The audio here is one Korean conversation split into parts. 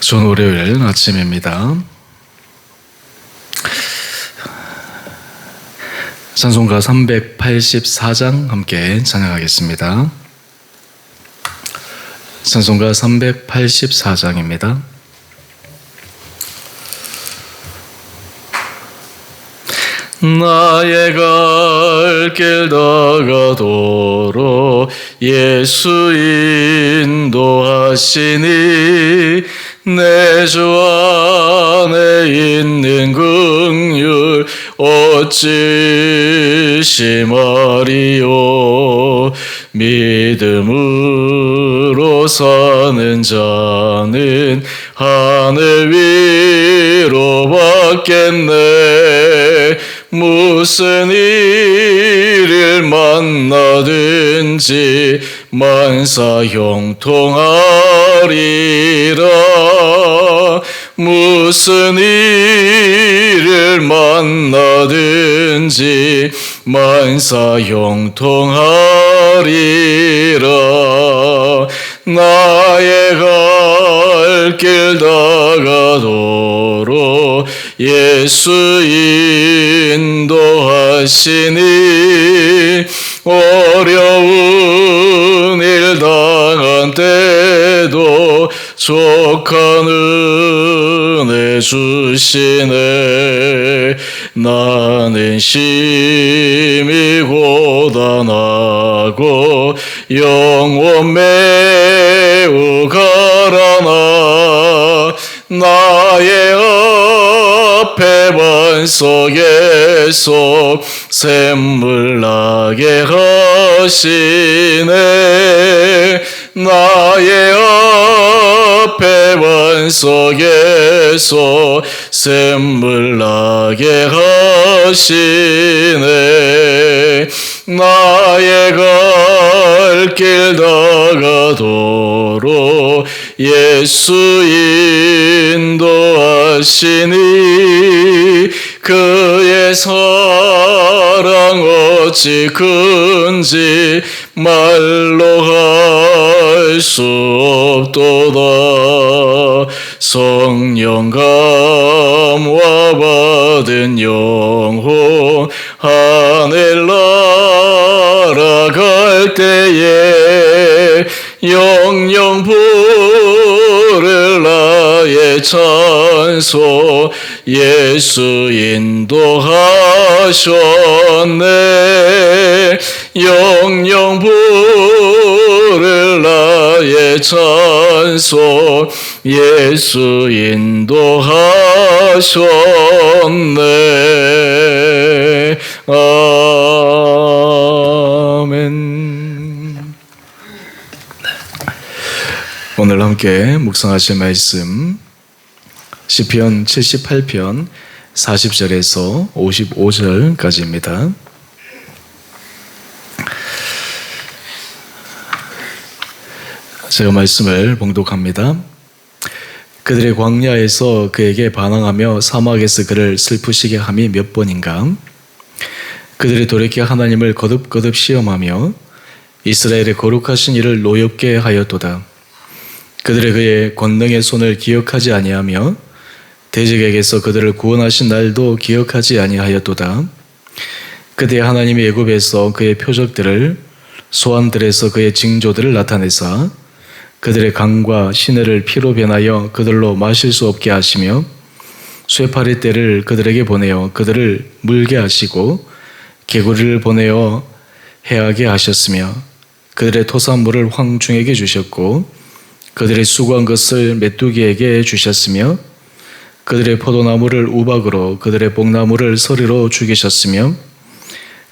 좋은 월요일 아침입니다. 찬송가 384장 함께 찬양하겠습니다. 찬송가 384장입니다. 나의 갈 길 다가도록 예수 인도하시니 내 주 안에 있는 긍휼 어찌 심하리요. 믿음으로 사는 자는 하늘 위로 받겠네. 무슨 일을 만나든지 만사 형통하리라. 무슨 일을 만나든지 만사 형통하리라. 나의 갈 길 다가도록 예수 인도하시니 어려운 일 당한 때도 족한 은혜 주시네. 나는 심히 고단하고 영혼 매우 가라나 나의 앞에 반석에서 샘물 나게 하시네. 나의 앞에 반석에서 샘물 나게 하시네. 나의 갈 길 다가도록 예수 인도하시니 그의 사랑 어찌 큰지 말로 할 수 없도다. 성령 감화 받은 영혼 하늘 날아갈 때에 영영 부를 나의 찬송 예수 인도하셨네. 영영 부를 나의 찬송 예수 인도하셨네. 아멘. 오늘 함께 묵상하실 말씀 시편 78편 40절에서 55절까지입니다. 제가 말씀을 봉독합니다. 그들의 광야에서 그에게 반항하며 사막에서 그를 슬프시게 함이 몇 번인가. 그들이 돌이켜 하나님을 거듭거듭 시험하며 이스라엘의 거룩하신 이를 노엽게 하였도다. 그들의 그의 권능의 손을 기억하지 아니하며 대적에게서 그들을 구원하신 날도 기억하지 아니하였도다. 그들의 하나님이 애굽에서 그의 표적들을 소환들에서 그의 징조들을 나타내사 그들의 강과 시내를 피로 변하여 그들로 마실 수 없게 하시며 쇠파리 떼를 그들에게 보내어 그들을 물게 하시고 개구리를 보내어 해하게 하셨으며 그들의 토산물을 황충에게 주셨고 그들의 수고한 것을 메뚜기에게 주셨으며 그들의 포도나무를 우박으로 그들의 뽕나무를 서리로 죽이셨으며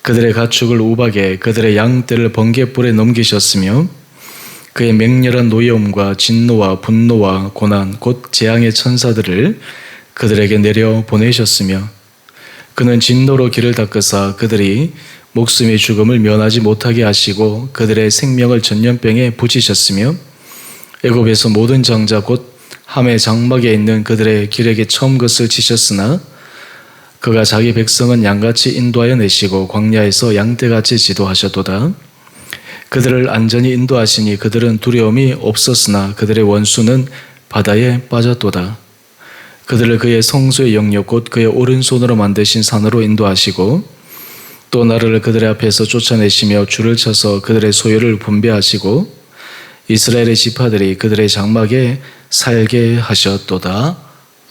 그들의 가축을 우박에 그들의 양떼를 번갯불에 넘기셨으며 그의 맹렬한 노여움과 진노와 분노와 고난 곧 재앙의 천사들을 그들에게 내려 보내셨으며 그는 진노로 길을 닦으사 그들이 목숨의 죽음을 면하지 못하게 하시고 그들의 생명을 전염병에 붙이셨으며 애굽에서 모든 장자 곧 함의 장막에 있는 그들의 길에게 처음 것을 치셨으나 그가 자기 백성은 양같이 인도하여 내시고 광야에서 양떼같이 지도하셨도다. 그들을 안전히 인도하시니 그들은 두려움이 없었으나 그들의 원수는 바다에 빠졌도다. 그들을 그의 성소의 영역 곧 그의 오른손으로 만드신 산으로 인도하시고 또 나를 그들의 앞에서 쫓아내시며 줄을 쳐서 그들의 소유를 분배하시고 이스라엘의 지파들이 그들의 장막에 살게 하셨도다.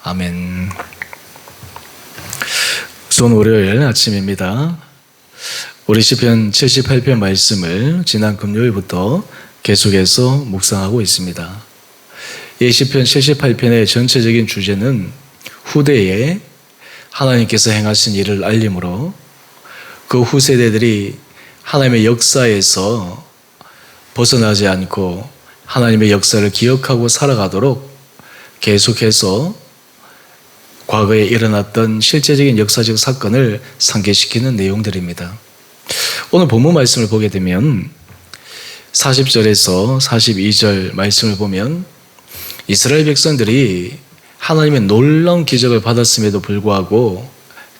아멘. 좋은 월요일 아침입니다. 우리 시편 78편 말씀을 지난 금요일부터 계속해서 묵상하고 있습니다. 이 시편 78편의 전체적인 주제는 후대에 하나님께서 행하신 일을 알림으로 그 후세대들이 하나님의 역사에서 벗어나지 않고 하나님의 역사를 기억하고 살아가도록 계속해서 과거에 일어났던 실제적인 역사적 사건을 상기시키는 내용들입니다. 오늘 본문 말씀을 보게 되면 40절에서 42절 말씀을 보면 이스라엘 백성들이 하나님의 놀라운 기적을 받았음에도 불구하고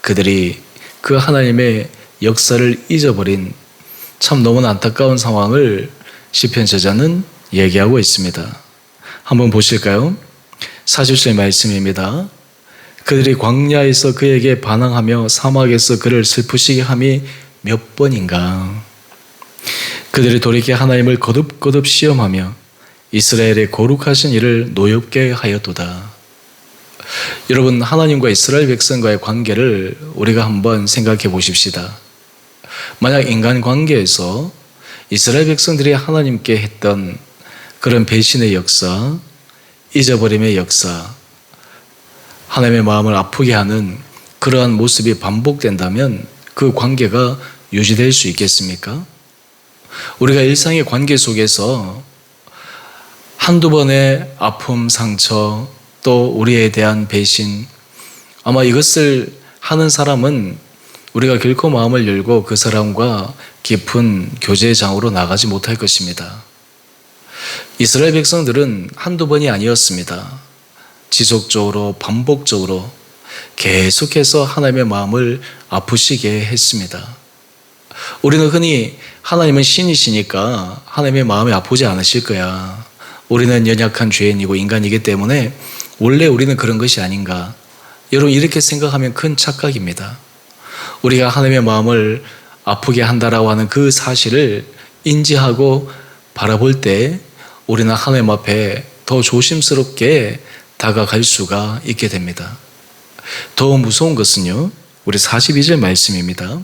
그들이 그 하나님의 역사를 잊어버린 참 너무나 안타까운 상황을 시편 저자는 얘기하고 있습니다. 한번 보실까요? 40절 말씀입니다. 그들이 광야에서 그에게 반항하며 사막에서 그를 슬프시게 함이 몇 번인가. 그들이 돌이켜 하나님을 거듭거듭 시험하며 이스라엘의 거룩하신 일을 노엽게 하였도다. 여러분, 하나님과 이스라엘 백성과의 관계를 우리가 한번 생각해 보십시다. 만약 인간 관계에서 이스라엘 백성들이 하나님께 했던 그런 배신의 역사, 잊어버림의 역사, 하나님의 마음을 아프게 하는 그러한 모습이 반복된다면 그 관계가 유지될 수 있겠습니까? 우리가 일상의 관계 속에서 한두 번의 아픔, 상처, 또 우리에 대한 배신, 아마 이것을 하는 사람은 우리가 결코 마음을 열고 그 사람과 깊은 교제장으로 나가지 못할 것입니다. 이스라엘 백성들은 한두 번이 아니었습니다. 지속적으로 반복적으로 계속해서 하나님의 마음을 아프시게 했습니다. 우리는 흔히 하나님은 신이시니까 하나님의 마음이 아프지 않으실 거야. 우리는 연약한 죄인이고 인간이기 때문에 원래 우리는 그런 것이 아닌가. 여러분, 이렇게 생각하면 큰 착각입니다. 우리가 하나님의 마음을 아프게 한다라고 하는 그 사실을 인지하고 바라볼 때 우리는 하나님 앞에 더 조심스럽게 다가갈 수가 있게 됩니다. 더 무서운 것은요, 우리 42절 말씀입니다.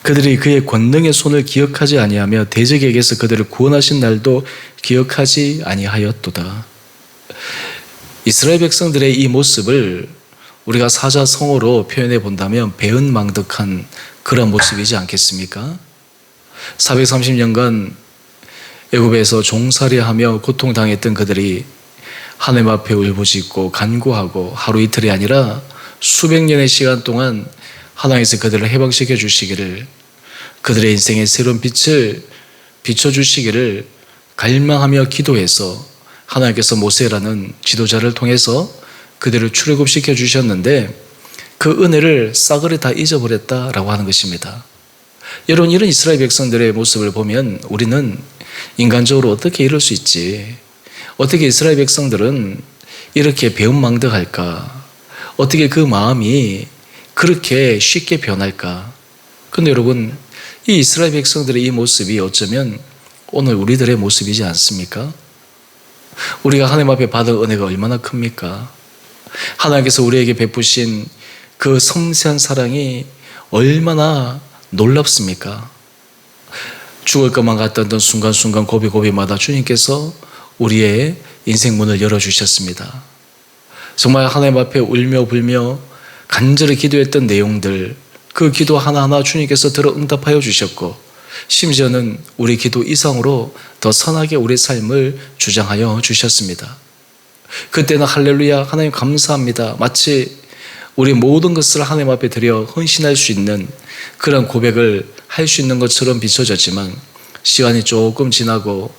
그들이 그의 권능의 손을 기억하지 아니하며 대적에게서 그들을 구원하신 날도 기억하지 아니하였도다. 이스라엘 백성들의 이 모습을 우리가 사자성어로 표현해 본다면 배은망덕한 그런 모습이지 않겠습니까? 430년간 애굽에서 종살이하며 고통당했던 그들이 하나님 앞에 울부짖고 간구하고 하루 이틀이 아니라 수백 년의 시간 동안 하나님께서 그들을 해방시켜 주시기를, 그들의 인생의 새로운 빛을 비춰주시기를 갈망하며 기도해서 하나님께서 모세라는 지도자를 통해서 그들을 출애굽시켜 주셨는데 그 은혜를 싸그리 다 잊어버렸다라고 하는 것입니다. 여러분, 이런 이스라엘 백성들의 모습을 보면 우리는 인간적으로 어떻게 이럴 수 있지? 어떻게 이스라엘 백성들은 이렇게 배은망덕할까? 어떻게 그 마음이 그렇게 쉽게 변할까? 근데 여러분, 이 이스라엘 백성들의 이 모습이 어쩌면 오늘 우리들의 모습이지 않습니까? 우리가 하나님 앞에 받은 은혜가 얼마나 큽니까? 하나님께서 우리에게 베푸신 그 섬세한 사랑이 얼마나 놀랍습니까? 죽을 것만 같던 순간순간 고비고비마다 주님께서 우리의 인생 문을 열어주셨습니다. 정말 하나님 앞에 울며 불며 간절히 기도했던 내용들, 그 기도 하나하나 주님께서 들어 응답하여 주셨고, 심지어는 우리 기도 이상으로 더 선하게 우리 삶을 주장하여 주셨습니다. 그때는 할렐루야, 하나님 감사합니다, 마치 우리 모든 것을 하나님 앞에 드려 헌신할 수 있는 그런 고백을 할 수 있는 것처럼 비춰졌지만, 시간이 조금 지나고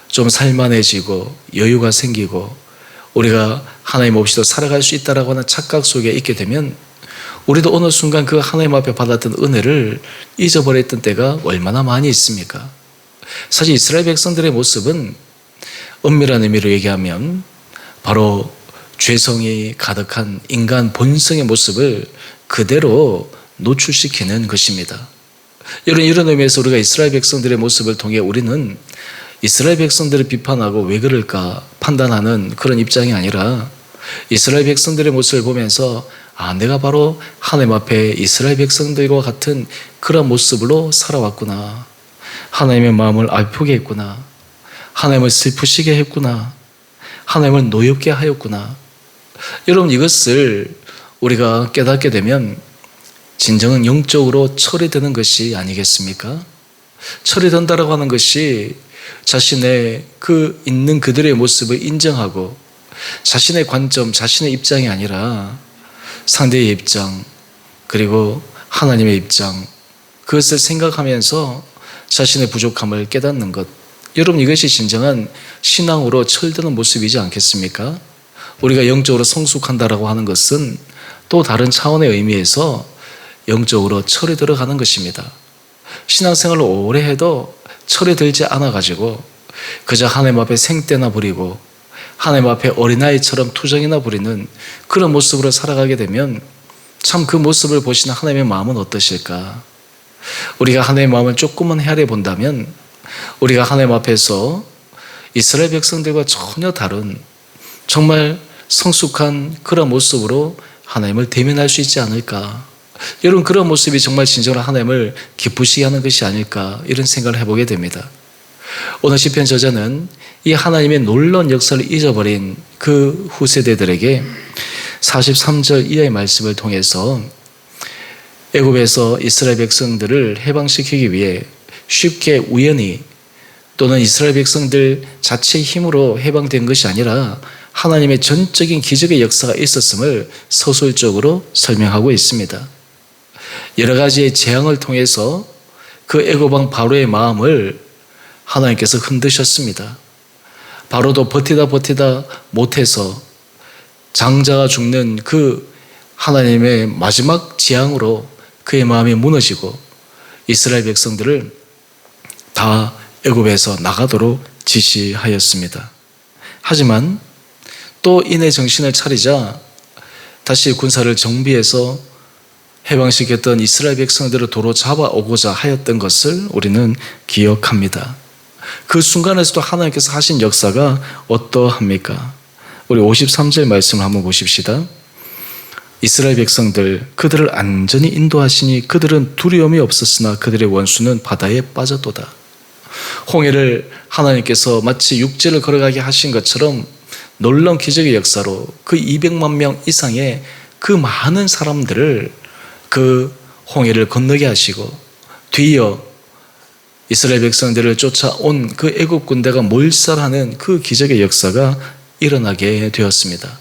좀 살만해지고 여유가 생기고 우리가 하나님 없이도 살아갈 수 있다라고 하는 착각 속에 있게 되면 우리도 어느 순간 그 하나님 앞에 받았던 은혜를 잊어버렸던 때가 얼마나 많이 있습니까? 사실 이스라엘 백성들의 모습은 엄밀한 의미로 얘기하면 바로 죄성이 가득한 인간 본성의 모습을 그대로 노출시키는 것입니다. 이런 의미에서 우리가 이스라엘 백성들의 모습을 통해 우리는 이스라엘 백성들을 비판하고 왜 그럴까 판단하는 그런 입장이 아니라 이스라엘 백성들의 모습을 보면서 내가 바로 하나님 앞에 이스라엘 백성들과 같은 그런 모습으로 살아왔구나. 하나님의 마음을 아프게 했구나. 하나님을 슬프시게 했구나. 하나님을 노엽게 하였구나. 여러분, 이것을 우리가 깨닫게 되면 진정은 영적으로 철이 드는 것이 아니겠습니까? 철이 든다라고 하는 것이 자신의 있는 그들의 모습을 인정하고 자신의 관점, 자신의 입장이 아니라 상대의 입장, 그리고 하나님의 입장, 그것을 생각하면서 자신의 부족함을 깨닫는 것. 여러분, 이것이 진정한 신앙으로 철드는 모습이지 않겠습니까? 우리가 영적으로 성숙한다라고 하는 것은 또 다른 차원의 의미에서 영적으로 철이 들어가는 것입니다. 신앙생활을 오래 해도 철이 들지 않아가지고 그저 하나님 앞에 생떼나 부리고 하나님 앞에 어린아이처럼 투정이나 부리는 그런 모습으로 살아가게 되면 참 그 모습을 보시는 하나님의 마음은 어떠실까? 우리가 하나님의 마음을 조금만 헤아려 본다면 우리가 하나님 앞에서 이스라엘 백성들과 전혀 다른 정말 성숙한 그런 모습으로 하나님을 대면할 수 있지 않을까? 여러분, 그런 모습이 정말 진정으로 하나님을 기쁘시게 하는 것이 아닐까, 이런 생각을 해보게 됩니다. 오늘 시편 저자는 이 하나님의 놀라운 역사를 잊어버린 그 후세대들에게 43절 이하의 말씀을 통해서 애굽에서 이스라엘 백성들을 해방시키기 위해 쉽게 우연히 또는 이스라엘 백성들 자체의 힘으로 해방된 것이 아니라 하나님의 전적인 기적의 역사가 있었음을 서술적으로 설명하고 있습니다. 여러 가지의 재앙을 통해서 그 애굽 왕 바로의 마음을 하나님께서 흔드셨습니다. 바로도 버티다 못해서 장자가 죽는 그 하나님의 마지막 재앙으로 그의 마음이 무너지고 이스라엘 백성들을 다 애굽에서 나가도록 지시하였습니다. 하지만 또 이내 정신을 차리자 다시 군사를 정비해서 해방시켰던 이스라엘 백성들을 도로 잡아오고자 하였던 것을 우리는 기억합니다. 그 순간에서도 하나님께서 하신 역사가 어떠합니까? 우리 53절 말씀을 한번 보십시다. 이스라엘 백성들, 그들을 안전히 인도하시니 그들은 두려움이 없었으나 그들의 원수는 바다에 빠졌도다. 홍해를 하나님께서 마치 육지를 걸어가게 하신 것처럼 놀라운 기적의 역사로 그 200만 명 이상의 그 많은 사람들을 그 홍해를 건너게 하시고 뒤이어 이스라엘 백성들을 쫓아온 그 애국 군대가 몰살하는 그 기적의 역사가 일어나게 되었습니다.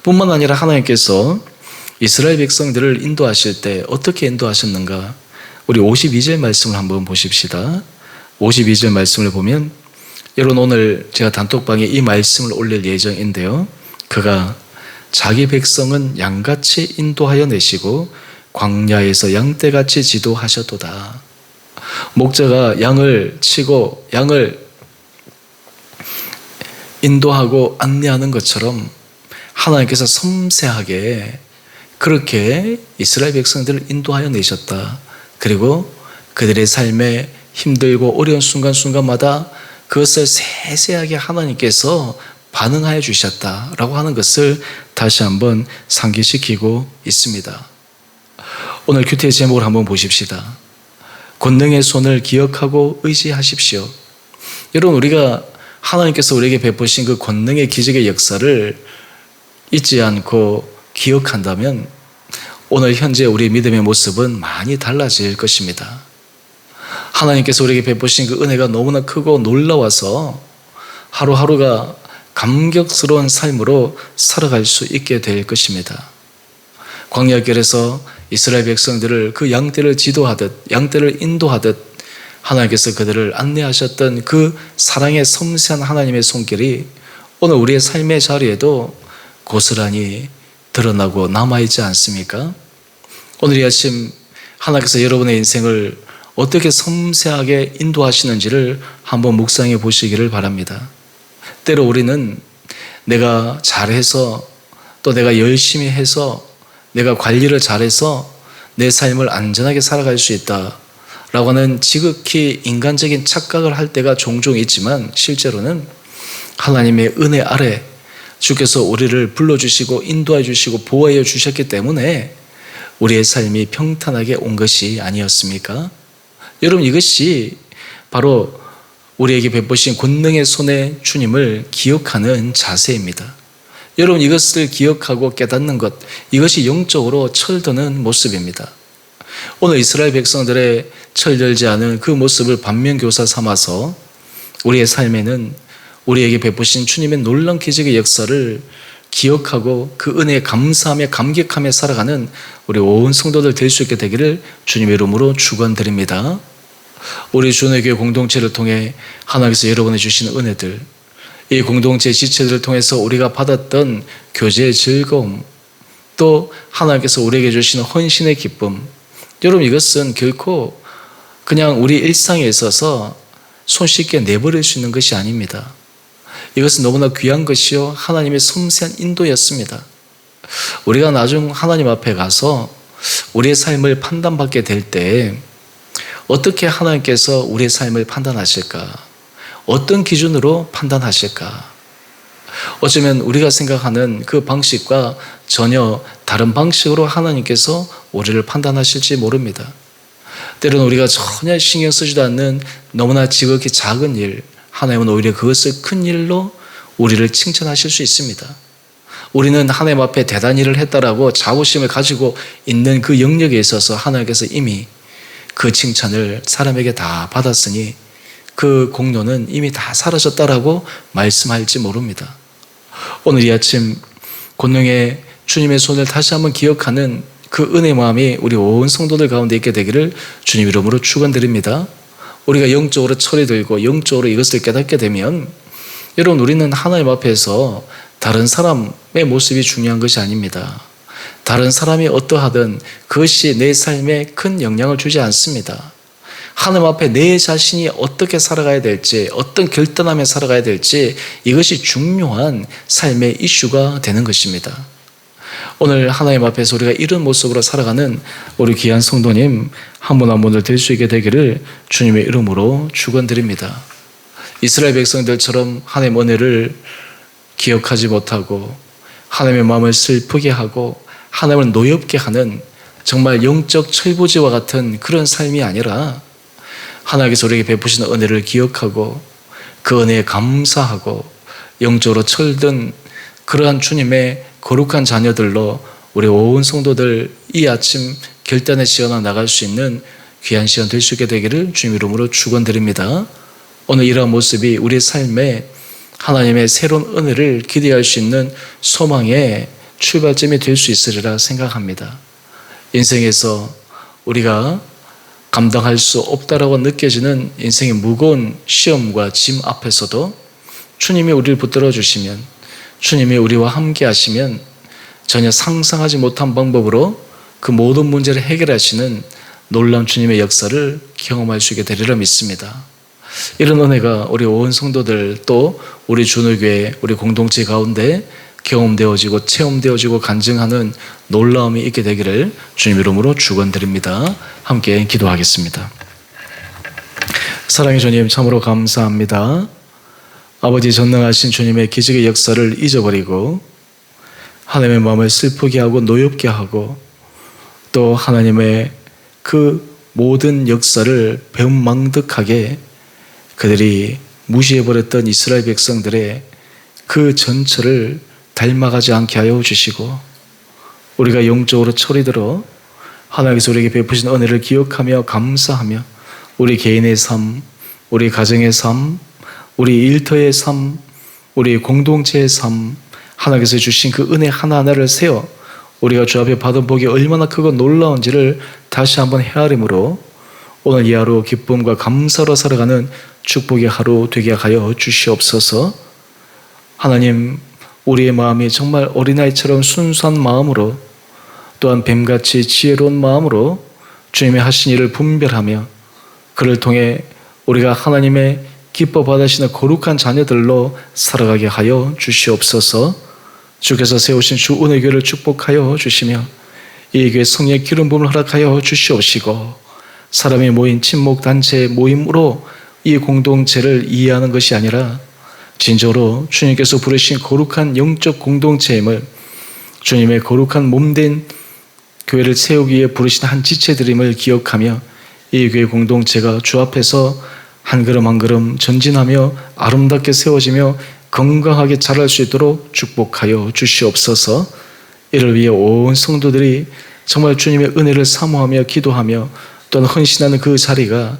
뿐만 아니라 하나님께서 이스라엘 백성들을 인도하실 때 어떻게 인도하셨는가? 우리 52절 말씀을 한번 보십시다. 52절 말씀을 보면, 여러분, 오늘 제가 단톡방에 이 말씀을 올릴 예정인데요, 그가 자기 백성은 양같이 인도하여 내시고 광야에서 양떼같이 지도하셨도다. 목자가 양을 치고 양을 인도하고 안내하는 것처럼 하나님께서 섬세하게 그렇게 이스라엘 백성들을 인도하여 내셨다. 그리고 그들의 삶에 힘들고 어려운 순간순간마다 그것을 세세하게 하나님께서 반응하여 주셨다라고 하는 것을 다시 한번 상기시키고 있습니다. 오늘 큐티의 제목을 한번 보십시다. 권능의 손을 기억하고 의지하십시오. 여러분, 우리가 하나님께서 우리에게 베푸신 그 권능의 기적의 역사를 잊지 않고 기억한다면 오늘 현재 우리 믿음의 모습은 많이 달라질 것입니다. 하나님께서 우리에게 베푸신 그 은혜가 너무나 크고 놀라워서 하루하루가 감격스러운 삶으로 살아갈 수 있게 될 것입니다. 광야길에서 이스라엘 백성들을 그 양떼를 지도하듯 양떼를 인도하듯 하나님께서 그들을 안내하셨던 그 사랑의 섬세한 하나님의 손길이 오늘 우리의 삶의 자리에도 고스란히 드러나고 남아있지 않습니까? 오늘 이 아침 하나님께서 여러분의 인생을 어떻게 섬세하게 인도하시는지를 한번 묵상해 보시기를 바랍니다. 때로 우리는 내가 잘해서 또 내가 열심히 해서 내가 관리를 잘해서 내 삶을 안전하게 살아갈 수 있다라고 하는 지극히 인간적인 착각을 할 때가 종종 있지만 실제로는 하나님의 은혜 아래 주께서 우리를 불러주시고 인도해 주시고 보호해 주셨기 때문에 우리의 삶이 평탄하게 온 것이 아니었습니까? 여러분, 이것이 바로 우리에게 베푸신 권능의 손에 주님을 기억하는 자세입니다. 여러분, 이것을 기억하고 깨닫는 것, 이것이 영적으로 철드는 모습입니다. 오늘 이스라엘 백성들의 철들지 않은 그 모습을 반면교사 삼아서 우리의 삶에는 우리에게 베푸신 주님의 놀라운 기적의 역사를 기억하고 그 은혜에 감사하며 감격하며 살아가는 우리 온 성도들 될 수 있게 되기를 주님의 이름으로 축원드립니다. 우리 주님의 공동체를 통해 하나님께서 여러분에 주시는 은혜들, 이 공동체 지체들을 통해서 우리가 받았던 교제의 즐거움, 또 하나님께서 우리에게 주시는 헌신의 기쁨, 여러분, 이것은 결코 그냥 우리 일상에 있어서 손쉽게 내버릴 수 있는 것이 아닙니다. 이것은 너무나 귀한 것이요 하나님의 섬세한 인도였습니다. 우리가 나중 하나님 앞에 가서 우리의 삶을 판단받게 될 때 어떻게 하나님께서 우리의 삶을 판단하실까? 어떤 기준으로 판단하실까? 어쩌면 우리가 생각하는 그 방식과 전혀 다른 방식으로 하나님께서 우리를 판단하실지 모릅니다. 때로는 우리가 전혀 신경 쓰지도 않는 너무나 지극히 작은 일, 하나님은 오히려 그것을 큰 일로 우리를 칭찬하실 수 있습니다. 우리는 하나님 앞에 대단한 일을 했다라고 자부심을 가지고 있는 그 영역에 있어서 하나님께서 이미 그 칭찬을 사람에게 다 받았으니 그 공로는 이미 다 사라졌다라고 말씀할지 모릅니다. 오늘 이 아침 권능의 주님의 손을 다시 한번 기억하는 그 은혜의 마음이 우리 온 성도들 가운데 있게 되기를 주님 이름으로 축원드립니다. 우리가 영적으로 철이 들고 영적으로 이것을 깨닫게 되면 여러분, 우리는 하나님 앞에서 다른 사람의 모습이 중요한 것이 아닙니다. 다른 사람이 어떠하든 그것이 내 삶에 큰 영향을 주지 않습니다. 하나님 앞에 내 자신이 어떻게 살아가야 될지, 어떤 결단하며 살아가야 될지, 이것이 중요한 삶의 이슈가 되는 것입니다. 오늘 하나님 앞에서 우리가 이런 모습으로 살아가는 우리 귀한 성도님 한 분 한 분을 될 수 있게 되기를 주님의 이름으로 축원드립니다. 이스라엘 백성들처럼 하나님의 은혜를 기억하지 못하고 하나님의 마음을 슬프게 하고 하나님을 노엽게 하는 정말 영적 철부지와 같은 그런 삶이 아니라 하나님께서 우리에게 베푸시는 은혜를 기억하고 그 은혜에 감사하고 영적으로 철든 그러한 주님의 거룩한 자녀들로 우리 온 성도들 이 아침 결단의 시간에 나갈 수 있는 귀한 시간 될 수 있게 되기를 주님 이름으로 축원드립니다. 오늘 이러한 모습이 우리의 삶에 하나님의 새로운 은혜를 기대할 수 있는 소망의 출발점이 될 수 있으리라 생각합니다. 인생에서 우리가 감당할 수 없다라고 느껴지는 인생의 무거운 시험과 짐 앞에서도 주님이 우리를 붙들어 주시면, 주님이 우리와 함께 하시면 전혀 상상하지 못한 방법으로 그 모든 문제를 해결하시는 놀라운 주님의 역사를 경험할 수 있게 되리라 믿습니다. 이런 은혜가 우리 온 성도들 또 우리 주노교회 우리 공동체 가운데 경험되어지고 체험되어지고 간증하는 놀라움이 있게 되기를 주님 이름으로 축원드립니다. 함께 기도하겠습니다. 사랑의 주님, 참으로 감사합니다. 아버지, 전능하신 주님의 기적의 역사를 잊어버리고 하나님의 마음을 슬프게 하고 노엽게 하고 또 하나님의 그 모든 역사를 배은망덕하게 그들이 무시해버렸던 이스라엘 백성들의 그 전철을 닮아가지 않게 하여 주시고 우리가 영적으로 철이 들어 하나님께서 우리에게 베푸신 은혜를 기억하며 감사하며 우리 개인의 삶, 우리 가정의 삶, 우리 일터의 삶, 우리 공동체의 삶, 하나님께서 주신 그 은혜 하나하나를 세워 우리가 주 앞에 받은 복이 얼마나 크고 놀라운지를 다시 한번 헤아림으로 오늘 이 하루 기쁨과 감사로 살아가는 축복의 하루 되게 하여 주시옵소서. 하나님, 우리의 마음이 정말 어린아이처럼 순수한 마음으로 또한 뱀같이 지혜로운 마음으로 주님의 하신 일을 분별하며 그를 통해 우리가 하나님의 기뻐 받으시는 거룩한 자녀들로 살아가게 하여 주시옵소서. 주께서 세우신 주 은혜 교회를 축복하여 주시며 이 교회 성령의 기름 부음을 허락하여 주시옵시고 사람이 모인 친목 단체 모임으로 이 공동체를 이해하는 것이 아니라 진정으로 주님께서 부르신 거룩한 영적 공동체임을 주님의 거룩한 몸된 교회를 세우기 위해 부르신 한 지체들임을 기억하며 이 교회 공동체가 주 앞에서 한 걸음 한 걸음 전진하며 아름답게 세워지며 건강하게 자랄 수 있도록 축복하여 주시옵소서. 이를 위해 온 성도들이 정말 주님의 은혜를 사모하며 기도하며 또한 헌신하는 그 자리가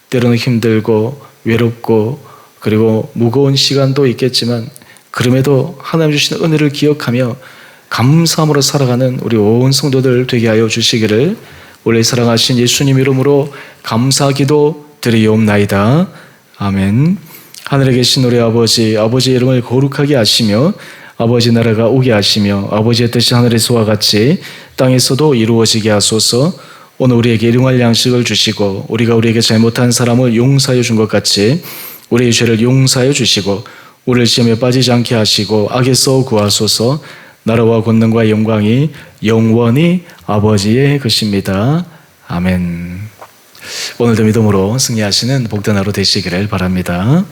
때로는 힘들고 외롭고 그리고 무거운 시간도 있겠지만 그럼에도 하나님 주신 은혜를 기억하며 감사함으로 살아가는 우리 온 성도들 되게 하여 주시기를 원래 사랑하신 예수님 이름으로 감사기도 드리옵나이다. 아멘. 하늘에 계신 우리 아버지, 아버지의 이름을 거룩하게 하시며 아버지 나라가 오게 하시며 아버지의 뜻이 하늘에서와 같이 땅에서도 이루어지게 하소서. 오늘 우리에게 일용할 양식을 주시고 우리가 우리에게 잘못한 사람을 용서하여 준 것 같이 우리의 죄를 용서하여 주시고 우리를 시험에 빠지지 않게 하시고 악에서 구하소서. 나라와 권능과 영광이 영원히 아버지의 것입니다. 아멘. 오늘도 믿음으로 승리하시는 복된 하루 되시기를 바랍니다.